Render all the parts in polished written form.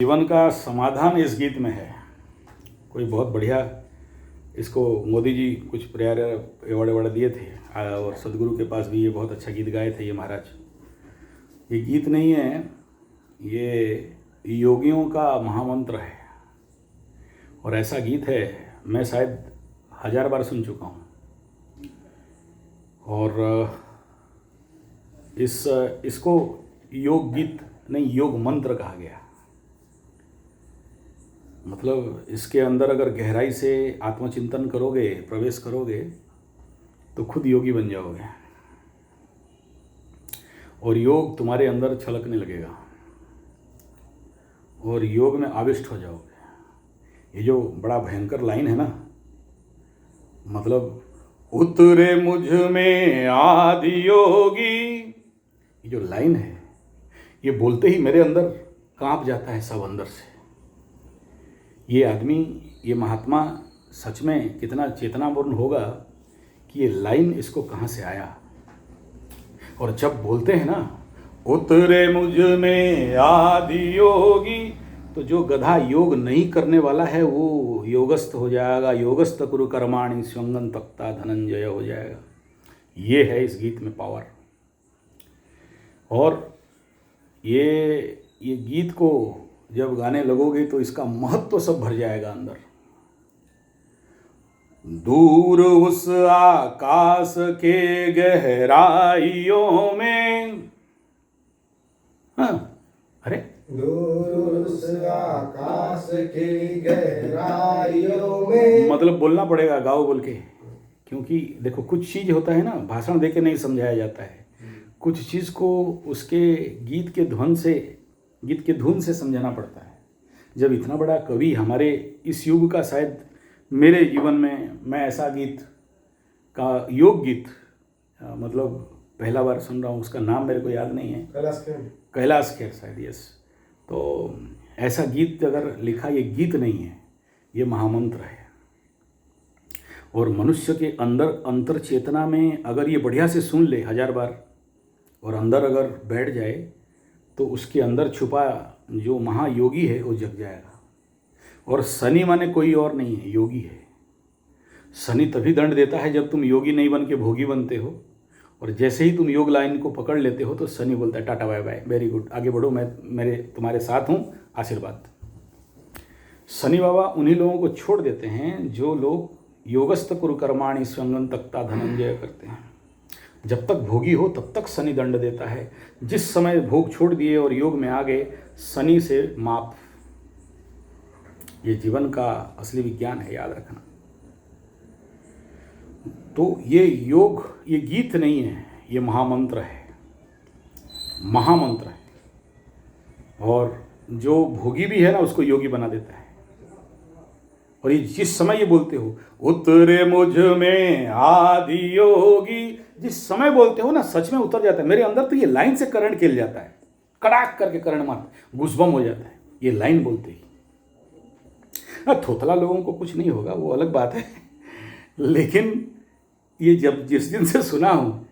जीवन का समाधान इस गीत में है। कोई बहुत बढ़िया, इसको मोदी जी कुछ प्रेयर अवार्ड अवार्ड दिए थे और सदगुरु के पास भी ये बहुत अच्छा गीत गाए थे ये महाराज। ये गीत नहीं है, ये योगियों का महामंत्र है और ऐसा गीत है मैं शायद 1000 बार सुन चुका हूँ। और इसको योग गीत नहीं, योग मंत्र कहा गया। मतलब इसके अंदर अगर गहराई से आत्मचिंतन करोगे, प्रवेश करोगे तो खुद योगी बन जाओगे और योग तुम्हारे अंदर छलकने लगेगा और योग में आविष्ट हो जाओगे। ये जो बड़ा भयंकर लाइन है ना, मतलब उतरे मुझ में आदि योगी, ये जो लाइन है ये बोलते ही मेरे अंदर कांप जाता है सब अंदर से। ये आदमी, ये महात्मा सच में कितना चेतनापूर्ण होगा कि ये लाइन इसको कहाँ से आया। और जब बोलते हैं ना उतरे मुझ में आदि योगी, तो जो गधा योग नहीं करने वाला है वो योगस्थ हो जाएगा। योगस्थ कुरु कर्माणि स्वंगन तक्ता धनंजय हो जाएगा। ये है इस गीत में पावर। और ये गीत को जब गाने लगोगे तो इसका महत्व सब भर जाएगा अंदर। दूर उस आकाश के गहराइयों में, हाँ, अरे दूर उस आकाश की गहराइयों में, मतलब बोलना पड़ेगा गाओ बोल के, क्योंकि देखो कुछ चीज होता है ना, भाषण दे के नहीं समझाया जाता है। कुछ चीज को उसके गीत के धुन से समझाना पड़ता है। जब इतना बड़ा कवि हमारे इस युग का, शायद मेरे जीवन में मैं ऐसा गीत का योग गीत मतलब पहला बार सुन रहा हूँ। उसका नाम मेरे को याद नहीं है, कैलाश खेर शायद, यस। तो ऐसा गीत अगर लिखा, ये गीत नहीं है, ये महामंत्र है। और मनुष्य के अंदर अंतर चेतना में अगर ये बढ़िया से सुन ले 1000 बार और अंदर अगर बैठ जाए तो उसके अंदर छुपा जो महायोगी है वो जग जाएगा। और शनि माने कोई और नहीं है, योगी है। शनि तभी दंड देता है जब तुम योगी नहीं बन के भोगी बनते हो। और जैसे ही तुम योग लाइन को पकड़ लेते हो तो शनि बोलता है tata bye bye, very good, आगे बढ़ो, मैं तुम्हारे साथ हूँ, आशीर्वाद। शनि बाबा उन्हीं लोगों को छोड़ देते हैं जो लोग योगस्थ कुरु कर्माणि स्वंगन तक्ता धनंजय करते हैं। जब तक भोगी हो तब तक शनि दंड देता है। जिस समय भोग छोड़ दिए और योग में आ गए, शनि से माप। ये जीवन का असली विज्ञान है, याद रखना। तो ये योग, ये गीत नहीं है, ये महामंत्र है, महामंत्र है। और जो भोगी भी है ना उसको योगी बना देता है। और ये जिस समय ये बोलते हो उतरे मुझ में आदि योगी, जिस समय बोलते हो ना सच में उतर जाता है मेरे अंदर। तो ये लाइन से करंट खेल जाता है, कड़ाक करके करंट मार गुस्बम हो जाता है ये लाइन बोलते ही। थोथला लोगों को कुछ नहीं होगा, वो अलग बात है। लेकिन ये जब जिस दिन से सुना हूँ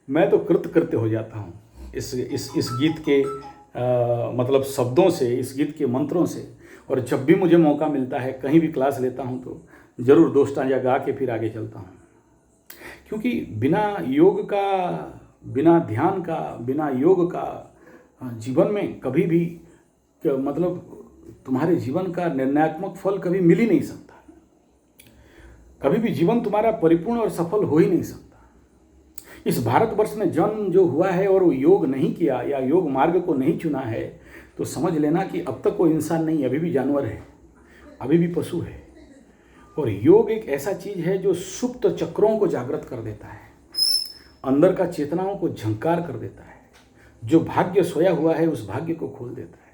मैं तो कृत्य हो जाता हूँ इस गीत के मतलब शब्दों से, इस गीत के मंत्रों से। और जब भी मुझे मौका मिलता है, कहीं भी क्लास लेता हूँ तो ज़रूर दोस्तांजा गा के फिर आगे चलता हूँ। क्योंकि बिना योग का, बिना ध्यान का, बिना योग का जीवन में कभी भी मतलब तुम्हारे जीवन का निर्णयात्मक फल कभी मिल ही नहीं सकता। कभी भी जीवन तुम्हारा परिपूर्ण और सफल हो ही नहीं सकता। इस भारतवर्ष में जन्म जो हुआ है और वो योग नहीं किया या योग मार्ग को नहीं चुना है, तो समझ लेना कि अब तक वो इंसान नहीं, अभी भी जानवर है, अभी भी पशु है। और योग एक ऐसा चीज है जो सुप्त चक्रों को जागृत कर देता है, अंदर का चेतनाओं को झंकार कर देता है। जो भाग्य सोया हुआ है उस भाग्य को खोल देता है।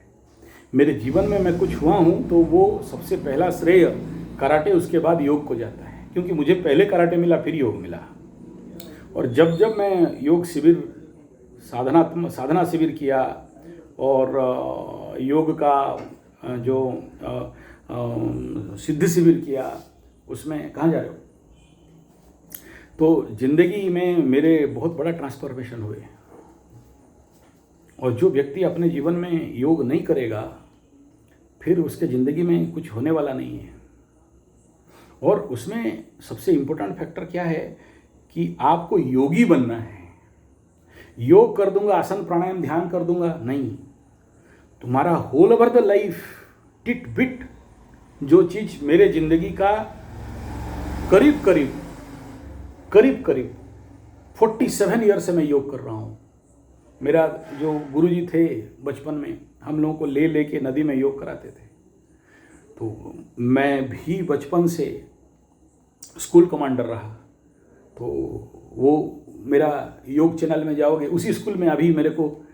मेरे जीवन में मैं कुछ हुआ हूँ तो वो सबसे पहला श्रेय कराटे, उसके बाद योग को जाता है। क्योंकि मुझे पहले कराटे मिला, फिर योग मिला। और जब मैं योग शिविर, साधना शिविर किया और योग का जो सिद्धि शिविर किया, उसमें कहाँ जा रहे हो, तो जिंदगी में मेरे बहुत बड़ा ट्रांसफॉर्मेशन हुए। और जो व्यक्ति अपने जीवन में योग नहीं करेगा फिर उसके ज़िंदगी में कुछ होने वाला नहीं है। और उसमें सबसे इम्पोर्टेंट फैक्टर क्या है कि आपको योगी बनना है। योग कर दूंगा, आसन प्राणायाम ध्यान कर दूंगा, नहीं। तुम्हारा whole over the life titbit जो चीज़ मेरे ज़िंदगी का करीब करीब 47 ईयर से मैं योग कर रहा हूँ। मेरा जो गुरुजी थे बचपन में, हम लोगों को ले के नदी में योग कराते थे। तो मैं भी बचपन से स्कूल कमांडर रहा। तो वो मेरा योग चैनल में जाओगे, उसी स्कूल में अभी मेरे को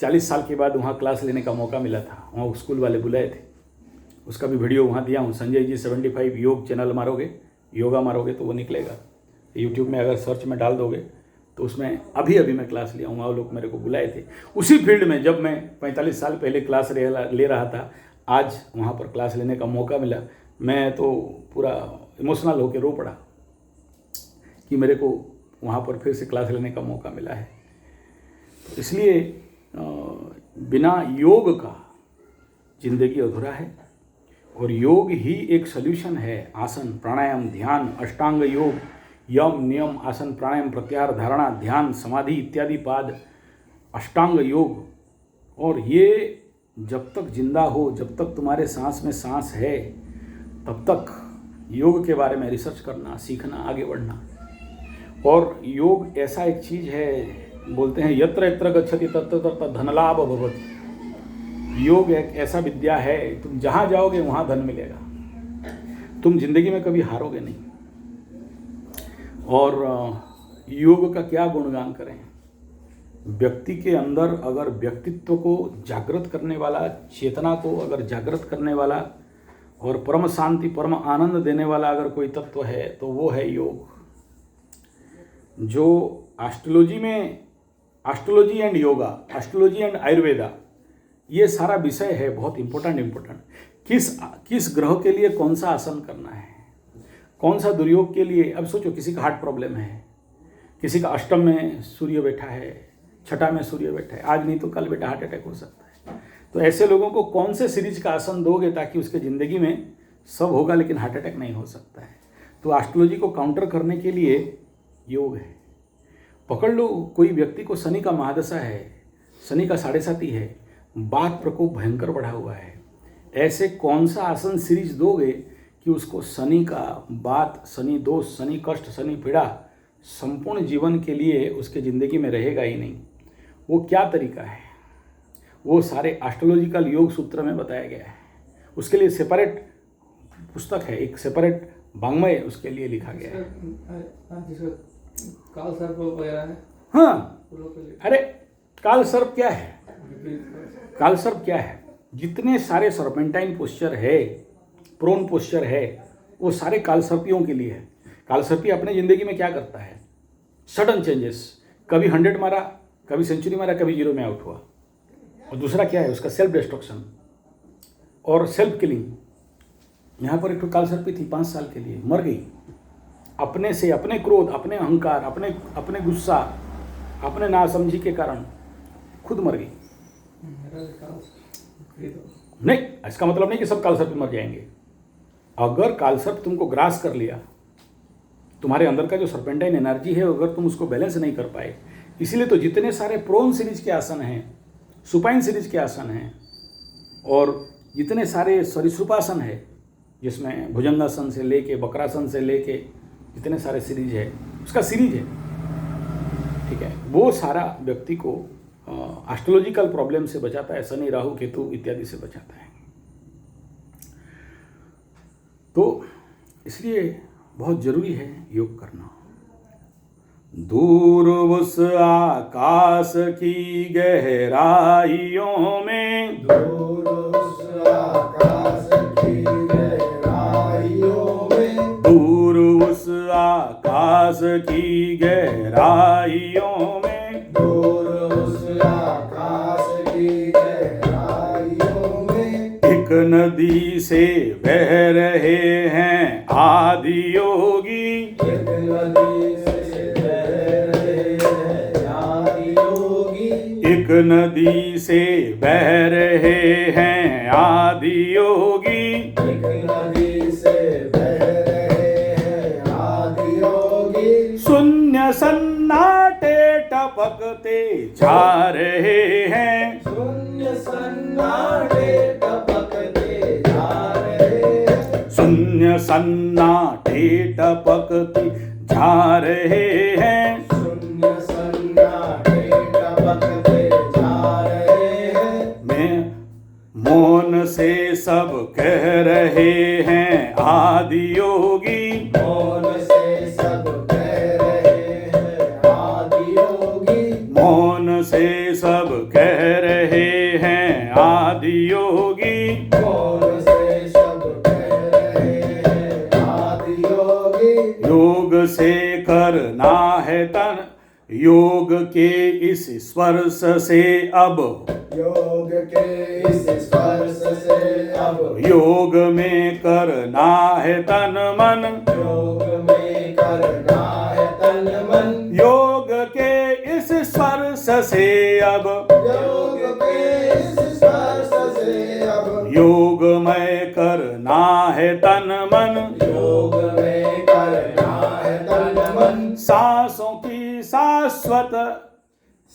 40 साल के बाद वहाँ क्लास लेने का मौका मिला था। वहाँ स्कूल वाले बुलाए थे, उसका भी वीडियो वहाँ दिया हूँ। संजय जी 75 योग चैनल मारोगे, योगा मारोगे तो वो निकलेगा। यूट्यूब में अगर सर्च में डाल दोगे तो उसमें अभी मैं क्लास लिया हूँ। वहाँ लोग मेरे को बुलाए थे उसी फील्ड में, जब मैं 45 साल पहले क्लास ले रहा था। आज वहाँ पर क्लास लेने का मौका मिला। मैं तो पूरा इमोशनल होकर रो पड़ा कि मेरे को वहाँ पर फिर से क्लास लेने का मौका मिला है। तो इसलिए बिना योग का जिंदगी अधूरा है, और योग ही एक सल्यूशन है। आसन प्राणायाम ध्यान अष्टांग योग, यम नियम आसन प्राणायाम प्रत्याहार धारणा ध्यान समाधि इत्यादि पाद अष्टांग योग। और ये जब तक जिंदा हो, जब तक तुम्हारे सांस में सांस है, तब तक योग के बारे में रिसर्च करना, सीखना, आगे बढ़ना। और योग ऐसा एक चीज़ है, बोलते हैं यत्र यत्र गच्छति तत्र तत्र धनलाभ भवति। योग एक ऐसा विद्या है, तुम जहाँ जाओगे वहाँ धन मिलेगा, तुम जिंदगी में कभी हारोगे नहीं। और योग का क्या गुणगान करें। व्यक्ति के अंदर अगर व्यक्तित्व को जागृत करने वाला, चेतना को अगर जागृत करने वाला और परम शांति परम आनंद देने वाला अगर कोई तत्व है तो वो है योग। जो astrology and yoga, astrology and Ayurveda, ये सारा विषय है बहुत इम्पोर्टेंट। किस ग्रह के लिए कौन सा आसन करना है, कौन सा दुर्योग के लिए। अब सोचो, किसी का हार्ट प्रॉब्लम है, किसी का अष्टम में सूर्य बैठा है, छठा में सूर्य बैठा है, आज नहीं तो कल बेटा हार्ट अटैक हो सकता है। तो ऐसे लोगों को कौन से सीरीज का आसन दोगे ताकि उसके ज़िंदगी में सब होगा लेकिन हार्ट अटैक नहीं हो सकता है। तो एस्ट्रोलॉजी को काउंटर करने के लिए योग है। पकड़ लो, कोई व्यक्ति को शनि का महादशा है, शनि का 7.5 है, बात प्रकोप भयंकर बढ़ा हुआ है, ऐसे कौन सा आसन सीरीज दोगे कि उसको शनि का बात, शनि दोष, शनि कष्ट, शनि पीड़ा संपूर्ण जीवन के लिए उसके ज़िंदगी में रहेगा ही नहीं। वो क्या तरीका है, वो सारे एस्ट्रोलॉजिकल योग सूत्र में बताया गया है। उसके लिए सेपरेट पुस्तक है, एक सेपरेट वाङ्मय उसके लिए लिखा गया है। काल सर्प वगैरह है। हाँ, अरे काल सर्प क्या है, काल सर्प क्या है, जितने सारे सर्पेंटाइन पोस्चर है, प्रोन पोस्चर है, वो सारे काल सर्पियों के लिए है। काल सर्पी अपने ज़िंदगी में क्या करता है, सडन चेंजेस, कभी 100 मारा, कभी सेंचुरी मारा, कभी 0 में आउट हुआ। और दूसरा क्या है, उसका सेल्फ डिस्ट्रक्शन और सेल्फ किलिंग। यहाँ पर एक काल सर्पी थी, 5 साल के लिए मर गई, अपने से, अपने क्रोध, अपने अहंकार, अपने गुस्सा, अपने नासमझी के कारण खुद मर गई। नहीं, इसका मतलब नहीं कि सब कालसर्प मर जाएंगे। अगर कालसर्प तुमको ग्रास कर लिया, तुम्हारे अंदर का जो सर्पेंटाइन एनर्जी है अगर तुम उसको बैलेंस नहीं कर पाए, इसीलिए तो जितने सारे प्रोन सीरीज के आसन हैं, सुपाइन सीरीज के आसन हैं, और जितने सारे सरिसृपासन है, जिसमें भुजंगासन से लेके बकरासन से लेके जितने सारे सीरीज है, उसका सीरीज है, ठीक है, वो सारा व्यक्ति को एस्ट्रोलॉजिकल प्रॉब्लम से बचाता है, शनि राहु केतु इत्यादि से बचाता है। तो इसलिए बहुत जरूरी है योग करना। दूर उस आकाश की गहराइयों में, दूर उस आकाश की गहराइयों में, दूर उस आकाश की गहराइयों में, दूर उस आकाश की गहराइयों में, एक नदी से बह रहे हैं आदि योगी, एक नदी से बह रहे हैं आदि योगी, एक नदी से बह रहे हैं आदि योगी, एक नदी से बह रहे हैं आदि योगी। शून्य सन्नाटे टपकते जा रहे हैं, शून्य सन्नाटे टपकते जा रहे हैं, शून्य सन्नाटे टपकते जा रहे हैं। शून्य सन्नाटे टपकते जा रहे हैं। मैं मौन से सब कह रहे हैं आदि योगी, मौन से सब कह रहे हैं आदि योगी। मौन से सब कह रहे हैं आदि योगी। मौन से सब कह रहे हैं आदि योगी। योग से करना है तन, योग के इस स्पर्श से अब, योग के इस स्पर्श से अब, योग में करना है तन मन, योग में करना है तन मन। योग के इस स्पर्श से अब, योग के इस स्पर्श से अब, योग में करना है तन मन। योग में करना है तन मन। सांसों की शाश्वत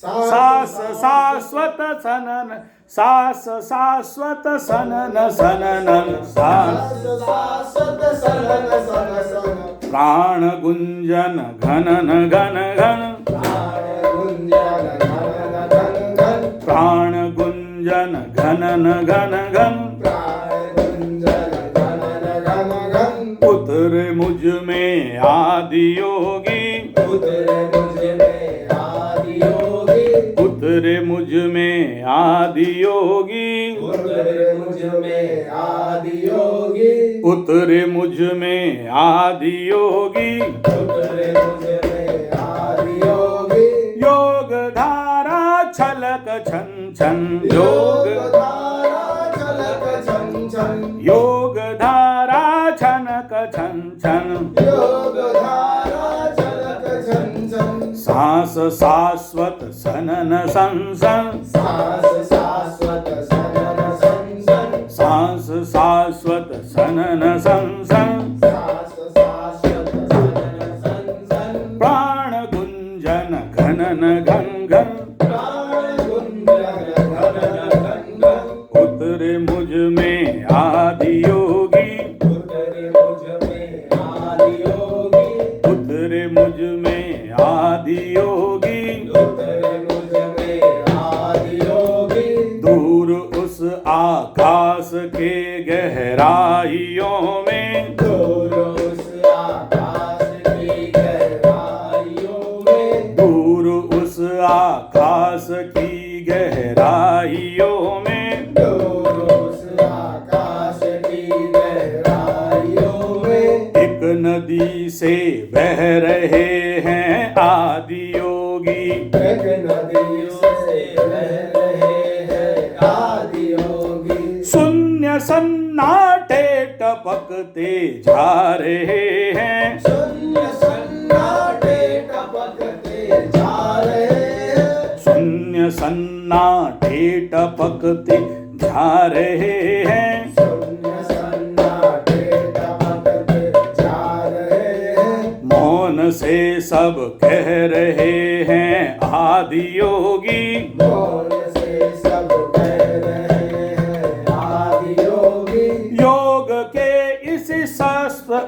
सास शाश्वत सनन, सास शाश्वत सनन सनन, सास शाश्वत सनन सन सन। प्राण गुंजन घनन घन घन, प्राण गुंजन घन घन घन। प्राण गुंजन घनन घन घन। प्राण गुंजन घन घन घन। उतर मुझ में आदि योगी, उतरे मुझ में आदि योगी। उतरे मुझ में आदि योगी, उतरे मुझ में आदि योगी। उतरे मुझ में आदि योगी। उतरे मुझ में आदि योगी। योग धारा छलक छन छन, योग योग धारा छलक छन छन। योग धारा छनक छन छन। योग धारा छलक छन छन। सांस शाश्वत सनन सन सन, सांस शाश्वत सनन सन सन। सांस शाश्वत सनन सन सन। सांस शाश्वत सनन सन सन। प्राण गुंजन घनन घन घन, प्राण गुंजन घन घन घन। उतरे मुझ में आदि योगी, उतरे मुझ में आदि योगी। उतरे मुझ में आदि योगी। उतरे मुझ में आदि योगी। दूर उस आकाश के गहराइयों में, दूर उस आकाश की गहराइयों में। दूर उस आकाश की गहराइयों में, दूर उस आकाश की गहराइयों में। एक नदी से बह रहे हैं आदि योगी, एक नदी से बह रहे हैं आदि योगी। शून्य सन्नाटे टपकते जा रहे हैं, शून्य सन्नाटे टपकते जा रहे हैं। शून्य सन्नाटे टपकते जा रहे हैं। शून्य सन्नाटे टपकते जा रहे हैं। मौन से सब कह रहे हैं आदि योगी, मौन से सब कह रहे हैं आदि योगी। योग के इस शास्त्र,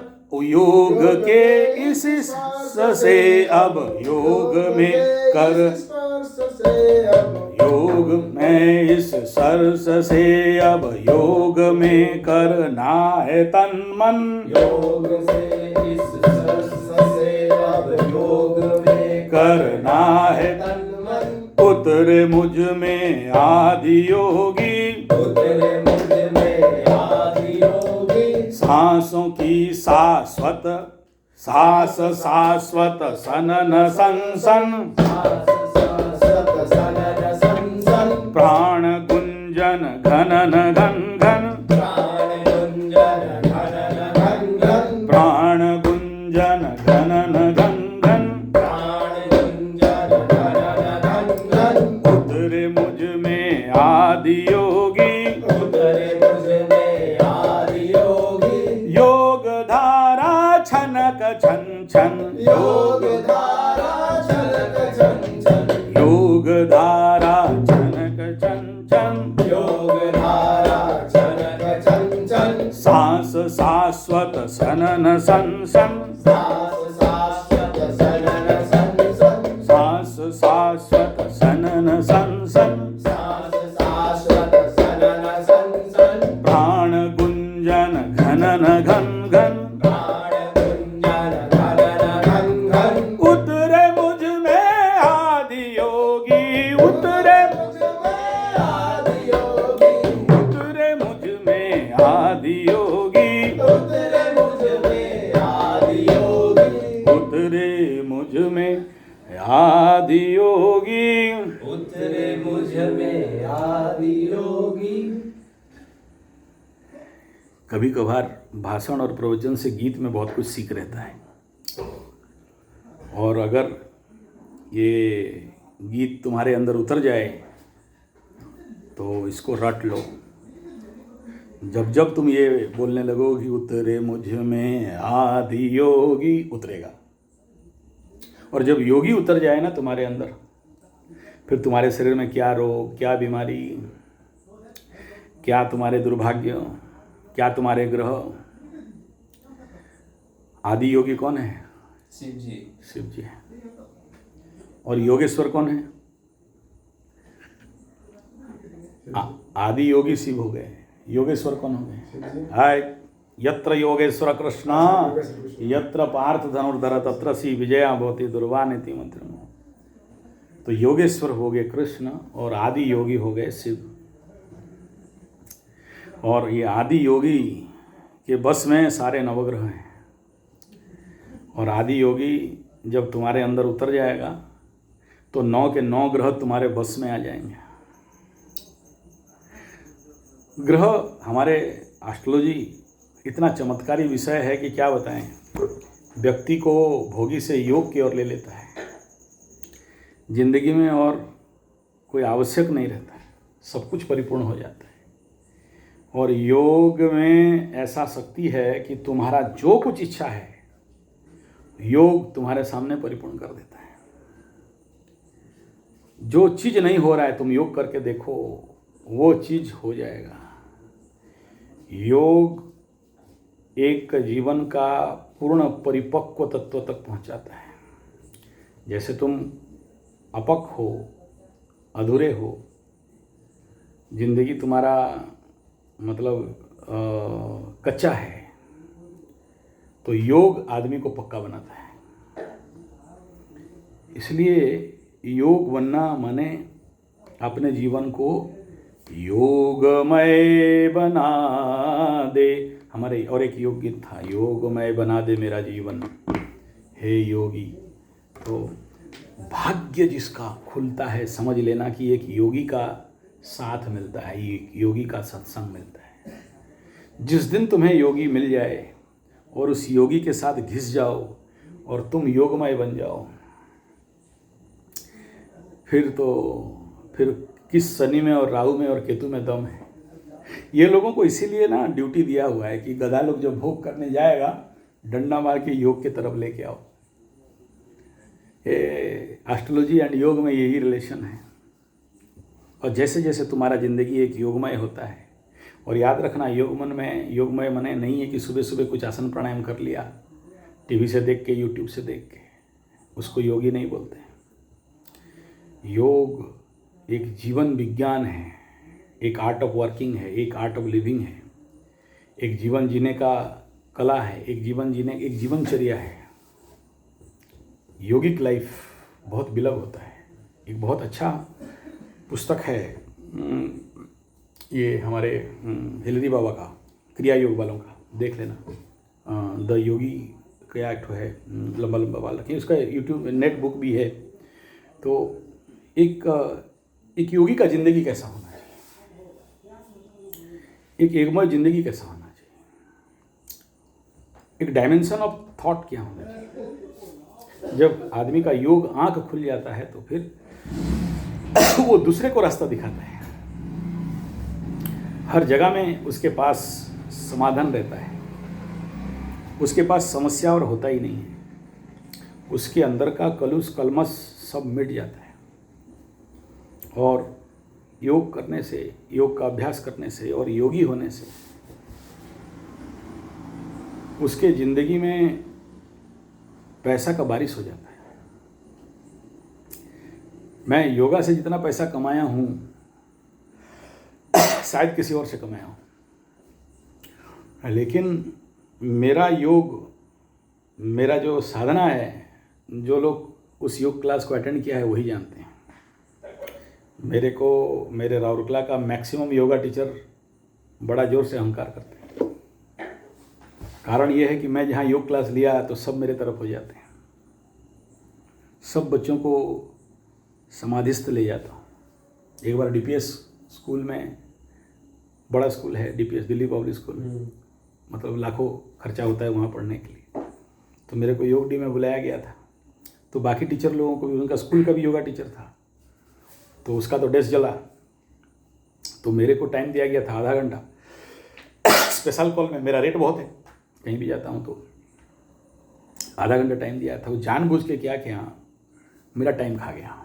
योग के इस से अब, योग में कर, स्पर्श से अब, योग में इस सरस से अब, योग में करना है तन मन, योग से इस स्पर्श से अब, योग में करना है तन मन। उतरे मुझ में आदि योगी, उतरे मुझ में आदि योगी। सांसों की शाश्वत सास शाश्वत सनन सन सन, शाश्वत सनन सन सन। प्राण गुंजन घनन घन घन, प्राण गुंजन घनन घन घन। प्राण गुंजन घनन घन घन। प्राण गुंजन घनन घन घन। उतरे मुझ योग धारा छलक छन छन, योग धारा छनक छन छन, योग धारा छलक छन छन, सांस शाश्वत सनन सन सन, सांस शाश्वत सनन सन सन, सांस शाश्वत सनन सन सन, सांस शाश्वत सनन सन सन, प्राण गुंजन घनन घन घन, प्राण गुंजन घनन घन घन, उतरे मुझ में आदि योगी, उतरे मुझ में आदि योगी, उतरे मुझ में आदि योगी, उतरे मुझ में आदि योगी, उतरे मुझ में आदि योगी। उतरे मुझ में आदि योगी। कभी कभार भाषण और प्रवचन से गीत में बहुत कुछ सीख रहता है, और अगर ये गीत तुम्हारे अंदर उतर जाए तो इसको रट लो। जब जब तुम ये बोलने लगोगे उतरे मुझ में आदि योगी, उतरेगा। और जब योगी उतर जाए ना तुम्हारे अंदर, फिर तुम्हारे शरीर में क्या रोग, क्या बीमारी, क्या तुम्हारे दुर्भाग्य, क्या तुम्हारे ग्रह। आदि योगी कौन है? शिव जी। शिव जी है। और योगेश्वर कौन है? आदि योगी शिव हो गए, योगेश्वर कौन हो गए? हाय यत्र योगेश्वर कृष्ण यत्र पार्थ धनुर्धर तत्र सी विजया भवति दुर्वानिति मंत्र। तो योगेश्वर हो गए कृष्ण और आदि योगी हो गए शिव। और ये आदि योगी के बस में सारे नवग्रह हैं। और आदि योगी जब तुम्हारे अंदर उतर जाएगा तो 9 के 9 ग्रह तुम्हारे बस में आ जाएंगे। ग्रह हमारे एस्ट्रोलॉजी इतना चमत्कारी विषय है कि क्या बताएं। व्यक्ति को भोगी से योग की ओर ले लेता है। जिंदगी में और कोई आवश्यक नहीं रहता है, सब कुछ परिपूर्ण हो जाता है। और योग में ऐसा शक्ति है कि तुम्हारा जो कुछ इच्छा है योग तुम्हारे सामने परिपूर्ण कर देता है। जो चीज़ नहीं हो रहा है तुम योग करके देखो, वो चीज़ हो जाएगा। योग एक जीवन का पूर्ण परिपक्व तत्व तक पहुंचाता है। जैसे तुम अपक्व हो, अधूरे हो, जिंदगी तुम्हारा मतलब कच्चा है, तो योग आदमी को पक्का बनाता है। इसलिए योग बनना माने अपने जीवन को योगमय बना दे। हमारे और एक योग गीत था, योगमय बना दे मेरा जीवन हे योगी। तो भाग्य जिसका खुलता है, समझ लेना कि एक योगी का साथ मिलता है, एक योगी का सत्संग मिलता है। जिस दिन तुम्हें योगी मिल जाए और उस योगी के साथ घिस जाओ और तुम योगमय बन जाओ, फिर किस शनि में और राहु में और केतु में दम है। ये लोगों को इसीलिए ना ड्यूटी दिया हुआ है कि गधा लोग जब भोग करने जाएगा डंडा मार के योग की तरफ लेके आओ। ये एस्ट्रोलॉजी एंड योग में यही रिलेशन है। और जैसे जैसे तुम्हारा ज़िंदगी एक योगमय होता है, और याद रखना योगमय मने नहीं है कि सुबह सुबह कुछ आसन प्राणायाम कर लिया टीवी से देख के, यूट्यूब से देख के, उसको योगी नहीं बोलते। योग एक जीवन विज्ञान है, एक आर्ट ऑफ वर्किंग है, एक आर्ट ऑफ लिविंग है, एक जीवन जीने का कला है, एक जीवनचर्या है। योगिक लाइफ बहुत विलग होता है। एक बहुत अच्छा पुस्तक है ये हमारे हिलरी बाबा का, क्रिया योग वालों का, देख लेना। द योगी क्या एक है, लंबा लंबा वाला, कि उसका यूट्यूब नेट बुक भी है। तो एक योगी का ज़िंदगी कैसा होना चाहिए, एक एकमय ज़िंदगी कैसा होना चाहिए, एक डायमेंशन ऑफ थॉट क्या होना चाहिए। जब आदमी का योग आंख खुल जाता है तो फिर वो दूसरे को रास्ता दिखाता है। हर जगह में उसके पास समाधान रहता है, उसके पास समस्या और होता ही नहीं है। उसके अंदर का कलुष कलमश सब मिट जाता है। और योग करने से, योग का अभ्यास करने से और योगी होने से उसके ज़िंदगी में पैसा का बारिश हो जाता है। मैं योगा से जितना पैसा कमाया हूँ शायद किसी और से कमाया हूँ, लेकिन मेरा योग, मेरा जो साधना है, जो लोग उस योग क्लास को अटेंड किया है वही जानते हैं। मेरे राउरकेला का मैक्सिमम योगा टीचर बड़ा ज़ोर से अहंकार करते हैं। कारण ये है कि मैं जहाँ योग क्लास लिया तो सब मेरे तरफ हो जाते हैं, सब बच्चों को समाधिस्थ ले जाता हूँ। एक बार डीपीएस स्कूल में, बड़ा स्कूल है डीपीएस, दिल्ली पब्लिक स्कूल, मतलब लाखों खर्चा होता है वहाँ पढ़ने के लिए, तो मेरे को योग डी में बुलाया गया था। तो बाकी टीचर लोगों को भी, उनका स्कूल का भी योगा टीचर था, तो उसका तो डेस्क जला, तो मेरे को टाइम दिया गया था आधा घंटा। स्पेशल कॉल में मेरा रेट बहुत है, कहीं भी जाता हूँ तो आधा घंटा टाइम दिया था। वो जानबूझ के क्या किया, मेरा टाइम खा गया,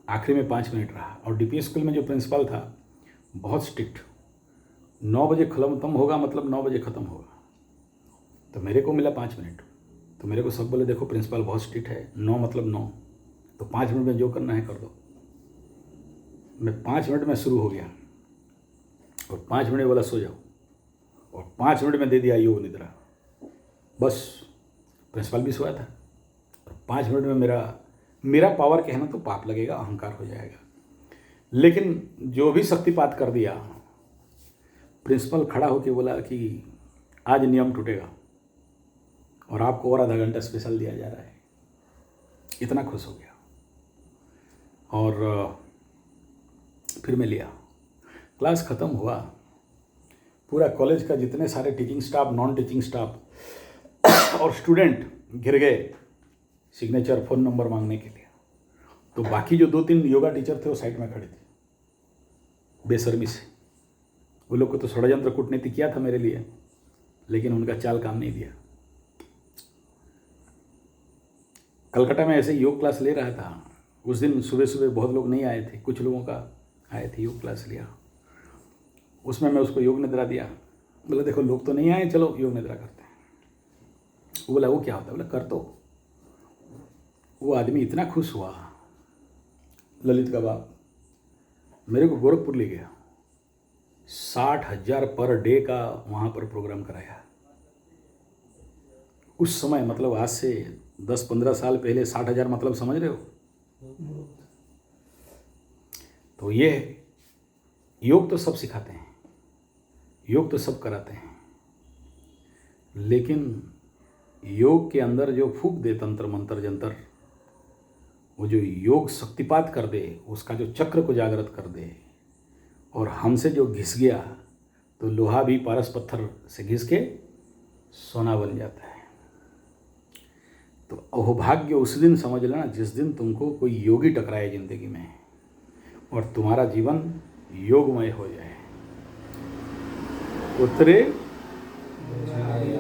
आखिरी में 5 मिनट रहा। और डीपीएस स्कूल में जो प्रिंसिपल था बहुत स्ट्रिक्ट, 9 बजे खत्म होगा मतलब 9 बजे ख़त्म होगा, तो मेरे को मिला 5 मिनट। तो मेरे को सब बोले देखो प्रिंसिपल बहुत स्ट्रिक्ट है, 9 मतलब 9, तो 5 मिनट में जो करना है कर दो। मैं 5 मिनट में शुरू हो गया और 5 मिनट बोला सो जाओ, और 5 मिनट में दे दिया योग निद्रा। बस प्रिंसिपल भी सोया था, और 5 मिनट में मेरा पावर कहना तो पाप लगेगा, अहंकार हो जाएगा, लेकिन जो भी शक्तिपात कर दिया। प्रिंसिपल खड़ा होकर बोला कि आज नियम टूटेगा और आपको और आधा घंटा स्पेशल दिया जा रहा है। इतना खुश हो गया, और फिर मैं लिया। क्लास ख़त्म हुआ, पूरा कॉलेज का जितने सारे teaching staff, non teaching staff और स्टूडेंट घिर गए सिग्नेचर, फ़ोन नंबर मांगने के लिए। तो बाकी जो 2-3 योगा टीचर थे वो साइड में खड़े थे बेशर्मी से। वो लोग को तो षड्यंत्र कूटनीति किया था मेरे लिए, लेकिन उनका चाल काम नहीं दिया। कलकत्ता में ऐसे योग क्लास ले रहा था, उस दिन सुबह सुबह बहुत लोग नहीं आए थे, कुछ लोगों का आए थे, योग क्लास लिया। उसमें मैं उसको योग निद्रा दिया। बोला देखो लोग तो नहीं आए, चलो योग निद्रा करते हैं। वो बोला वो क्या होता है? बोला कर दो। वो आदमी इतना खुश हुआ, ललित का बाप, मेरे को गोरखपुर ले गया, 60,000 पर डे का वहाँ पर प्रोग्राम कराया। उस समय मतलब आज से 10-15 साल पहले 60,000 मतलब समझ रहे हो? तो ये योग तो सब सिखाते हैं, योग तो सब कराते हैं, लेकिन योग के अंदर जो फूंक दे तंत्र मंत्र जंतर, वो जो योग शक्तिपात कर दे, उसका जो चक्र को जागृत कर दे, और हमसे जो घिस गया तो लोहा भी पारस पत्थर से घिस के सोना बन जाता है। तो अहोभाग्य उस दिन समझ लेना जिस दिन तुमको कोई योगी टकराए जिंदगी में और तुम्हारा जीवन योगमय हो जाए। उतरे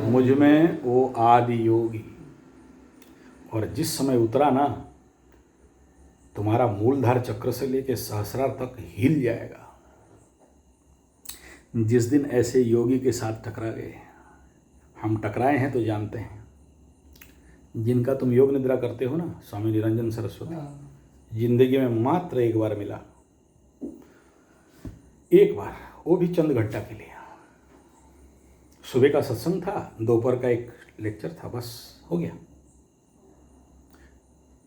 मुझ में वो आदि योगी, और जिस समय उतरा ना, तुम्हारा मूलधार चक्र से लेके सहस्रार तक हिल जाएगा। जिस दिन ऐसे योगी के साथ टकरा गए, हम टकराए हैं तो जानते हैं। जिनका तुम योग निद्रा करते हो ना, स्वामी निरंजन सरस्वती, जिंदगी में मात्र एक बार मिला, एक बार, वो भी चंद घंटा के लिए। सुबह का सत्संग था, दोपहर का एक लेक्चर था, बस हो गया।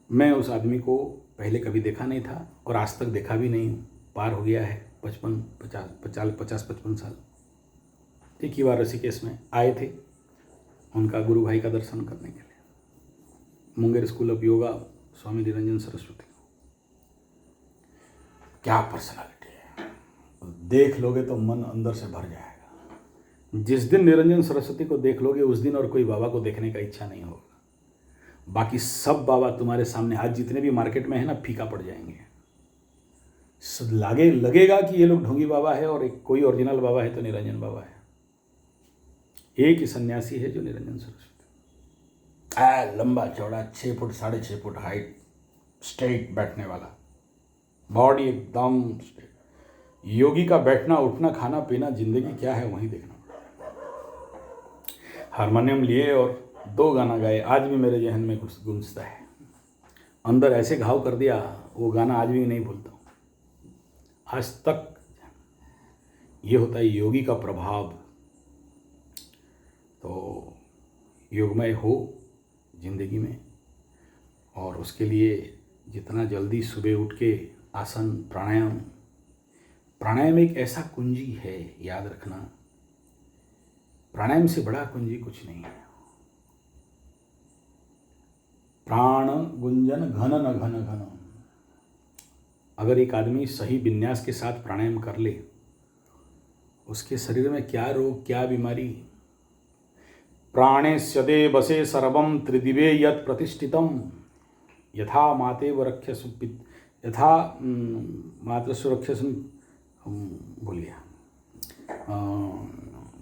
मैं उस आदमी को पहले कभी देखा नहीं था और आज तक देखा भी नहीं हूँ। पार हो गया है 50-55 साल। एक ही बार ऋषिकेश में आए थे उनका गुरु भाई का दर्शन करने के लिए, मुंगेर स्कूल ऑफ योगा, स्वामी निरंजन सरस्वती। क्या पर्सनालिटी है, देख लोगे तो मन अंदर से भर जाएगा। जिस दिन निरंजन सरस्वती को देख लोगे उस दिन और कोई बाबा को देखने का इच्छा नहीं होगा। बाकी सब बाबा तुम्हारे सामने आज जितने भी मार्केट में है ना, फीका पड़ जाएंगे। लगेगा कि ये लोग ढोंगी बाबा है और एक कोई ओरिजिनल बाबा है तो निरंजन बाबा है। एक ही सन्यासी है जो निरंजन सरस्वती। लंबा चौड़ा 6 फुट 6.5 फुट हाइट, स्ट्रेट बैठने वाला, बॉडी एकदम स्ट्रेट। योगी का बैठना उठना खाना पीना जिंदगी क्या है वहीं देखना पड़ता है। हारमोनियम लिए और 2 गाना गाए, आज भी मेरे जहन में गूंजता है। अंदर ऐसे घाव कर दिया, वो गाना आज भी नहीं भूलता हूँ आज तक। ये होता है योगी का प्रभाव। तो योगमय हो जिंदगी में, और उसके लिए जितना जल्दी सुबह उठ के आसन प्राणायाम, प्राणायाम एक ऐसा कुंजी है, याद रखना, प्राणायाम से बड़ा कुंजी कुछ नहीं है। प्राण गुंजन घन न घन घन। अगर एक आदमी सही विन्यास के साथ प्राणायाम कर ले, उसके शरीर में क्या रोग क्या बीमारी। प्राणेस्य देवसे सर्वं त्रिदिवे यत् प्रतिष्ठितम यथा मातेव रक्षसु यथा मातृसु रक्षसु, भूल गया,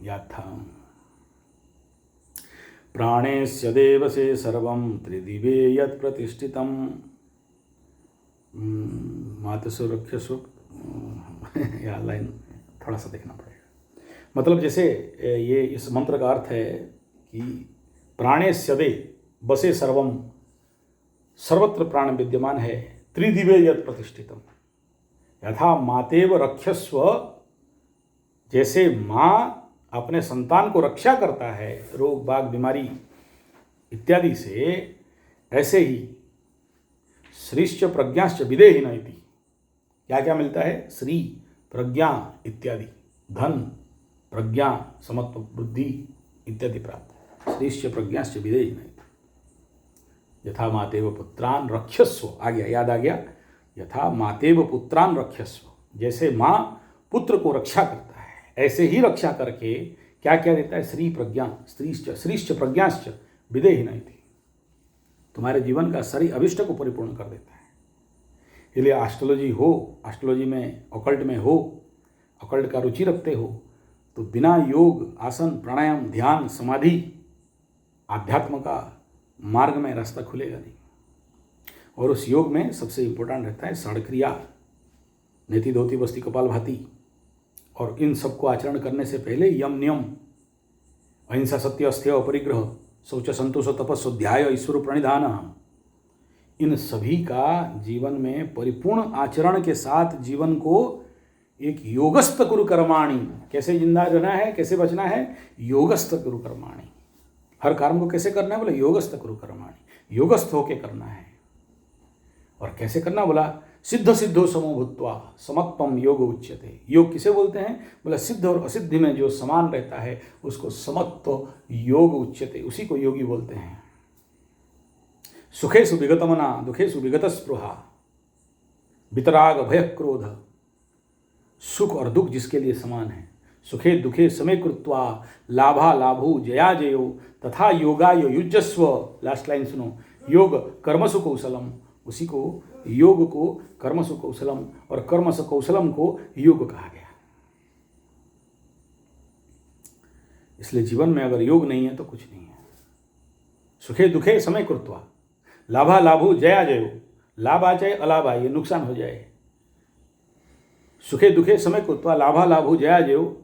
याद था। प्राणेस्य देवसे सर्वं त्रिदिवे यत् प्रतिष्ठितम मातृसु रक्षसु, या लाइन थोड़ा सा देखना पड़ेगा। मतलब जैसे ये इस मंत्र का अर्थ है कि प्राणेस्य दे बसे सर्वम, सर्वत्र प्राण विद्यमान है, त्रिदिवे यत् प्रतिष्ठितम यथा मातेव रक्षस्व, जैसे माँ अपने संतान को रक्षा करता है रोग बाग बीमारी इत्यादि से, ऐसे ही श्रीश्च प्रज्ञाश्च विदेहि न इति। क्या क्या मिलता है? श्री प्रज्ञा इत्यादि, धन प्रज्ञा समत्व बुद्धि इत्यादि प्राप्त है। श्रीश्च प्रज्ञाश्च विदेहि न इति। यथा मातेव पुत्रान रक्षस्व, आ गया, याद आ गया। यथा मातेव पुत्रान रक्षस्व, जैसे माँ पुत्र को रक्षा करता है, ऐसे ही रक्षा करके क्या क्या देता है? श्री प्रज्ञा, श्रीश्च प्रज्ञाश्च विदेहि न इति। तुम्हारे जीवन का सारी अभिष्ट को परिपूर्ण कर देता है। इसलिए एस्ट्रोलॉजी हो, एस्ट्रोलॉजी में ऑकल्ट में हो, ऑकल्ट का रुचि रखते हो, तो बिना योग आसन प्राणायाम ध्यान समाधि आध्यात्म का मार्ग में रास्ता खुलेगा नहीं। और उस योग में सबसे इम्पोर्टेंट रहता है षड्क्रिया, नेति धोती बस्ती कपाल भाती। और इन सबको आचरण करने से पहले यम नियम, अहिंसा सत्य अस्तेय अपरिग्रह, शौच संतोष तपस्व ध्याय ईश्वर प्रणिधान, इन सभी का जीवन में परिपूर्ण आचरण के साथ जीवन को एक योगस्थ कुरु कर्माणि, कैसे जिंदा रहना है, कैसे बचना है? योगस्थ कुरु कर्माणि। हर काम को कैसे करना है? बोला योगस्थ कुरु कर्माणि, योगस्थ होके करना है। और कैसे करना? बोला सिद्ध सिद्धो समो भूत्वा समत्वम योग उच्यते। योग किसे बोलते हैं? बोला सिद्ध और असिद्धि में जो समान रहता है उसको समत्व योग उच्यते, उसी को योगी बोलते हैं। सुखेषु विगतमना दुखेषु विगत स्पृहा, वितराग भय क्रोध, सुख और दुख जिसके लिए समान है। सुखे दुखे समय कृत्वा लाभा लाभु जया जयो तथा योगाय युजस्व। लास्ट लाइन सुनो, योग कर्मसु कौशलम, उसी को योग को कर्मसु कौशलम और कर्मसु कौशलम को योग कहा गया। इसलिए जीवन में अगर योग नहीं है तो कुछ नहीं है। सुखे दुखे समय कृत्वा, लाभा लाभु जया जयो, लाभ आ जाए अलाभ आए, नुकसान हो जाए। सुखे दुखे समय कृत्वा लाभा लाभु जया जयो,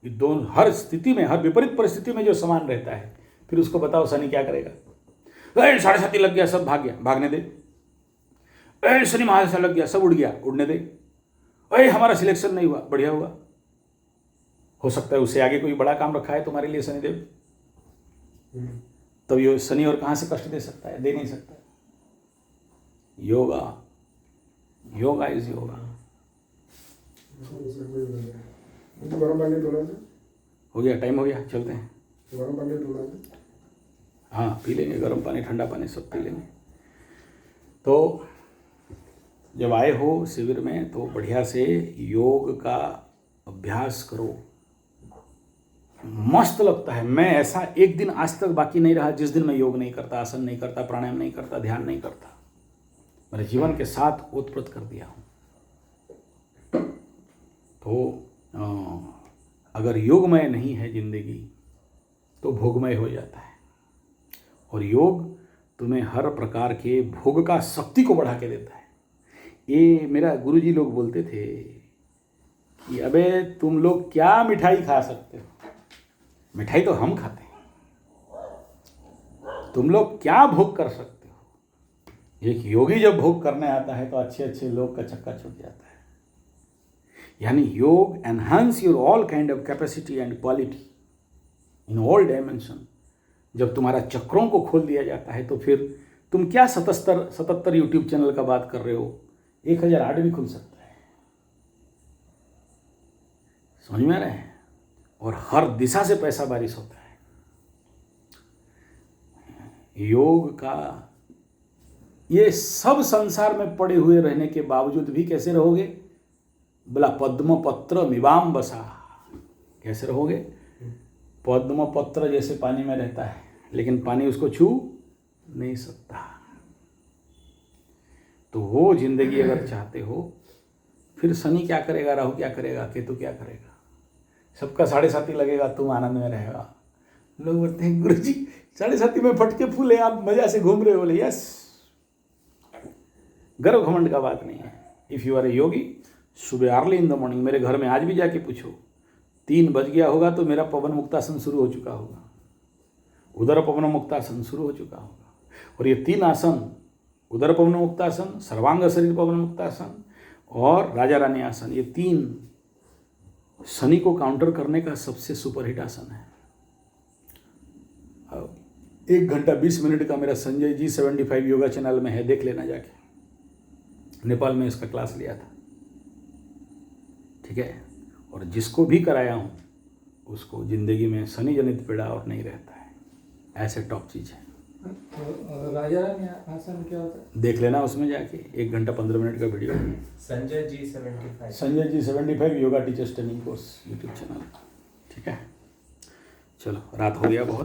ये दोनों हर स्थिति में, हर विपरीत परिस्थिति में जो समान रहता है, फिर उसको बताओ शनि क्या करेगा? 7:30 लग गया, सब भाग गया, भागने दे। शनि महादशा लग गया, सब उड़ गया, उड़ने दे। हमारा सिलेक्शन नहीं हुआ, बढ़िया हुआ। हो सकता है उससे आगे कोई बड़ा काम रखा है तुम्हारे लिए शनिदेव, तब ये शनि और कहाँ से कष्ट दे सकता है? दे नहीं सकता। योगा, योगा इज योगा। गरम पानी थोड़ा सा हो गया, टाइम हो गया, चलते हैं। गरम पानी थोड़ा सा, हाँ पी लेंगे, गर्म पानी ठंडा पानी सब पी लेंगे। तो जब आए हो शिविर में तो बढ़िया से योग का अभ्यास करो, मस्त लगता है। मैं ऐसा एक दिन आज तक बाकी नहीं रहा जिस दिन मैं योग नहीं करता, आसन नहीं करता, प्राणायाम नहीं करता, ध्यान नहीं करता। मेरे जीवन के साथ ओतप्रोत कर दिया हूँ। तो अगर योगमय नहीं है जिंदगी तो भोगमय हो जाता है। और योग तुम्हें हर प्रकार के भोग का शक्ति को बढ़ा के देता है। ये मेरा गुरुजी लोग बोलते थे कि अबे तुम लोग क्या मिठाई खा सकते हो, मिठाई तो हम खाते हैं, तुम लोग क्या भोग कर सकते हो। एक योगी जब भोग करने आता है तो अच्छे अच्छे लोग का चक्का छूट जाता है। यानी योग enhance your all kind of capacity and quality in all dimension. जब तुम्हारा चक्रों को खोल दिया जाता है तो फिर तुम क्या 77 यूट्यूब चैनल का बात कर रहे हो, 1008 भी खुल सकता है। समझ में आ रहा है। और हर दिशा से पैसा बारिश होता है। योग का ये सब संसार में पड़े हुए रहने के बावजूद भी कैसे रहोगे, बोला पद्म पत्र मिवाम बसा। कैसे रहोगे, पद्म पत्र जैसे पानी में रहता है लेकिन पानी उसको छू नहीं सकता। तो वो जिंदगी अगर चाहते हो, फिर शनि क्या करेगा, राहु क्या करेगा, केतु क्या करेगा, सबका 7.5 लगेगा, तुम आनंद में रहेगा। लोग बोलते हैं गुरु जी 7.5 में फटके फूल है, आप मजा से घूम रहे हो। बोले यस, गर्व घमंड का बात नहीं है। इफ़ यू आर ए योगी, सुबह अर्ली इन द मॉर्निंग, मेरे घर में आज भी जाके पूछो, 3 बज गया होगा तो मेरा पवन मुक्तासन शुरू हो चुका होगा, उदर पवन मुक्तासन शुरू हो चुका होगा। और ये 3 आसन, उदर पवन मुक्तासन, सर्वांग शरीर पवन मुक्तासन और राजा रानी आसन, ये 3 शनि को काउंटर करने का सबसे सुपरहिट आसन है। 1 घंटा 20 मिनट का मेरा संजय जी 75 योगा चैनल में है, देख लेना जाके। नेपाल में इसका क्लास लिया था, ठीक है। और जिसको भी कराया हूँ उसको जिंदगी में शनि जनित पीड़ा और नहीं रहता है। ऐसे टॉप चीज़ है। राजा रानी आसन क्या होता है, देख लेना उसमें जाके, 1 घंटा 15 मिनट का video. Sanjay ji 75 yoga teachers training course YouTube channel, ठीक है। चलो, रात हो गया बहुत।